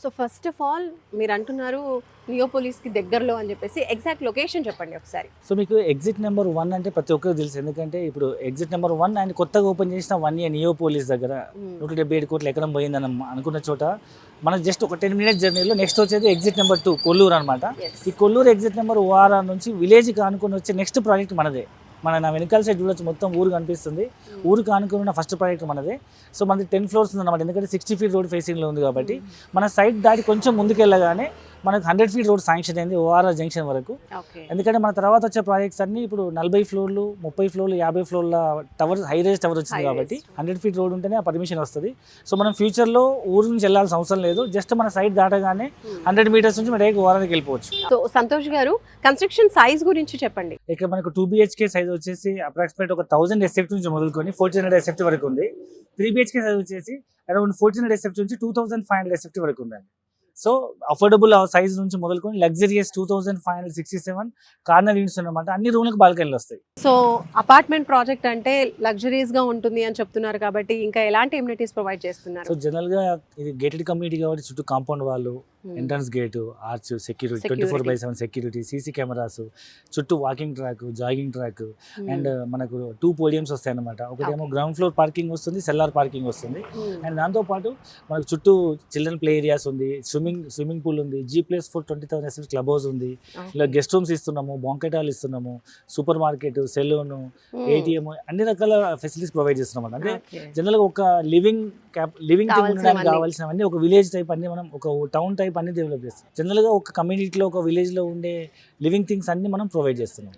So first of all మీరు అంటున్నారు నియోపోలిస్కి దగ్గరలో అని చెప్పేసి ఎగ్జాక్ట్ లొకేషన్ చెప్పండి ఒకసారి. సో మీకు ఎగ్జిట్ నెంబర్ 1 అంటే ప్రతి ఒక్కరికి తెలుసు. ఎందుకంటే ఇప్పుడు ఎగ్జిట్ నెంబర్ 1 ఆయన కొత్తగా ఓపెన్ చేసిన 1 ఇయర్ నియోపోలిస్ దగ్గర 177 కోట్లు ఎకరం పోయిందని అనుకున్న చోట మనకు జస్ట్ ఒక 10 మినిట్స్ జర్నీలో నెక్స్ట్ వచ్చేది ఎగ్జిట్ నెంబర్ 2 కొల్లూరు అనమాట. ఈ కొల్లూరు ఎగ్జిట్ నెంబర్ ఓఆర్ఆర్ నుంచి విలేజ్కి ఆనుకుని వచ్చే నెక్స్ట్ ప్రాజెక్ట్ మనదే. నా వెనకాల సైడ్ చూడొచ్చు, మొత్తం ఊరు కనిపిస్తుంది. ఊరికి ఆనుకున్న ఫస్ట్ ప్రాజెక్ట్ మనదే. సో మనది 10 ఫ్లోర్స్ ఉందన్నమాట. ఎందుకంటే 60 ఫీట్ రోడ్ ఫేసింగ్లో ఉంది కాబట్టి మన సైడ్ దాటి కొంచెం ముందుకెళ్ళగానే మనకు 100 ఫీట్ రోడ్ శాంక్షన్ అయింది ఓఆర్ఆర్ జంక్షన్ వరకు. ఎందుకంటే మన తర్వాత వచ్చే ప్రాజెక్ట్స్ అన్ని ఇప్పుడు 40 ఫ్లోర్లు, 30 ఫ్లోర్లు, 50 ఫ్లోర్ల టవర్, హై రేంజ్ టవర్ వచ్చింది కాబట్టి 100 ఫీట్ రోడ్ ఉంటేనే ఆ పర్మిషన్ వస్తుంది. సో మనం ఫ్యూచర్లో ఊరు నుంచి వెళ్ళాల్సిన అవసరం లేదు. జస్ట్ మన సైడ్ దాటగానే 100 మీటర్స్ నుంచి మన డైరెక్ట్ ఓఆర్ఆర్కి వెళ్ళిపోవచ్చు. సో సంతోష్ గారు, కన్స్ట్రక్షన్ సైజ్ గురించి చెప్పండి. ఇక్కడ మనకు 2 BHK సైజ్ వచ్చేసి అప్రాక్సిమేట్ ఒక 1000 SFT నుంచి మొదలుకొని 1400 SFT వరకు ఉంది. 3 BHK సైజ్ వచ్చేసి అరౌండ్ 1400 SFT నుంచి 2500 SFT వరకు ఉందండి. సో అఫోర్డబుల్ సైజ్ నుంచి మొదలుకొని లగ్జరియస్ 2567 కార్నర్ యూనిట్స్ అన్నమాట. అన్ని రూమ్లకు బాల్కనీలు వస్తాయి. సో అపార్ట్మెంట్ ప్రాజెక్ట్ అంటే లగ్జరీస్ గా ఉంటుంది అని చెప్తున్నారు కాబట్టి ఇంకా ఎలాంటి ఎమ్యూనిటీస్ ప్రొవైడ్ చేస్తున్నారు? సో జనరల్ గా ఇది గేటెడ్ కమ్యూనిటీ కాబట్టి చుట్టూ కాంపౌండ్ వాళ్ళు, entrance gate, arch, security 24/7 security, CC cameras, చుట్టూ walking track, jogging track and మనకు 2 పోడియమ్స్ వస్తాయి అన్నమాట. ఒకటేమో గ్రౌండ్ ఫ్లోర్ పార్కింగ్ వస్తుంది, సెల్లార్ పార్కింగ్ వస్తుంది. అండ్ దాంతోపాటు మనకు చుట్టూ చిల్డ్రన్ ప్లే ఏరియాస్ ఉంది, స్విమ్మింగ్ పూల్ ఉంది, G+4 20,000 SFT క్లబ్ హౌస్ ఉంది. ఇలా గెస్ట్ రూమ్స్ ఇస్తున్నాము, బాంకెట్ హాల్ ఇస్తున్నాము, సూపర్ మార్కెట్, సెలూన్, ATM అన్ని రకాల ఫెసిలిటీస్ ప్రొవైడ్ చేస్తున్నాం. అంటే జనరల్గా ఒక లివింగ్ ఉండడానికి కావాల్సినవన్నీ ఒక విలేజ్ టైప్ అన్ని మనం ఒక టౌన్ టైప్ అన్ని డెవలప్ చేస్తాం. జనరల్గా ఒక కమ్యూనిటీలో, ఒక విలేజ్లో ఉండే లివింగ్ థింగ్స్ అన్ని మనం ప్రొవైడ్ చేస్తున్నాం.